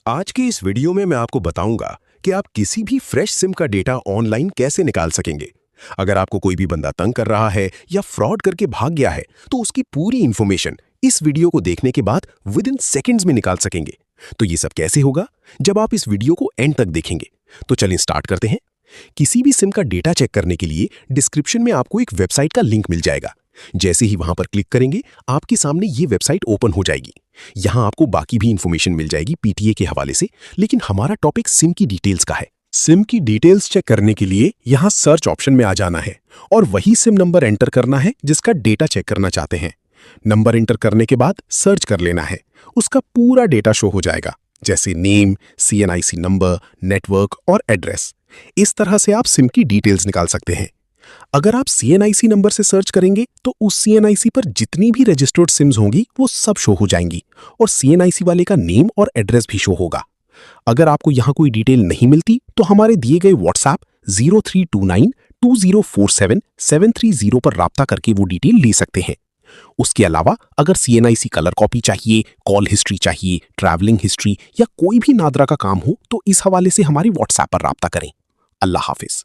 आज के इस वीडियो में मैं आपको बताऊंगा कि आप किसी भी फ्रेश सिम का डेटा ऑनलाइन कैसे निकाल सकेंगे। अगर आपको कोई भी बंदा तंग कर रहा है या फ्रॉड करके भाग गया है तो उसकी पूरी इंफॉर्मेशन इस वीडियो को देखने के बाद विद इन सेकेंड्स में निकाल सकेंगे। तो ये सब कैसे होगा? जब आप इस वीडियो को एंड तक देखेंगे। तो चलिए स्टार्ट करते हैं। किसी भी सिम का डेटा चेक करने के लिए डिस्क्रिप्शन में आपको एक वेबसाइट का लिंक मिल जाएगा। जैसे ही वहां पर क्लिक करेंगे आपके सामने ये वेबसाइट ओपन हो जाएगी। यहां आपको बाकी भी इंफॉर्मेशन मिल जाएगी पीटीए के हवाले से, लेकिन हमारा टॉपिक सिम की डिटेल्स का है। सिम की डिटेल्स चेक करने के लिए यहां सर्च ऑप्शन में आ जाना है और वही सिम नंबर एंटर करना है जिसका डेटा चेक करना चाहते हैं। नंबर एंटर करने के बाद सर्च कर लेना है। उसका पूरा डेटा शो हो जाएगा, जैसे नेम, सीएनआईसी नंबर, नेटवर्क और एड्रेस। इस तरह से आप सिम की डिटेल्स निकाल सकते हैं। अगर आप सीएनआईसी नंबर से सर्च करेंगे तो उस सीएनआईसी पर जितनी भी रजिस्टर्ड सिम्स होंगी वो सब शो हो जाएंगी और सीएनआईसी वाले का नेम और एड्रेस भी शो होगा। अगर आपको यहां कोई डिटेल नहीं मिलती तो हमारे दिए गए व्हाट्सएप 032920477730 पर राब्ता करके वो डिटेल ले सकते हैं। उसके अलावा अगर सीएनआईसी कलर कॉपी चाहिए, कॉल हिस्ट्री चाहिए, ट्रैवलिंग हिस्ट्री या कोई भी नादरा का काम हो तो इस हवाले से हमारे व्हाट्सएप पर राब्ता करें। अल्लाह हाफिज।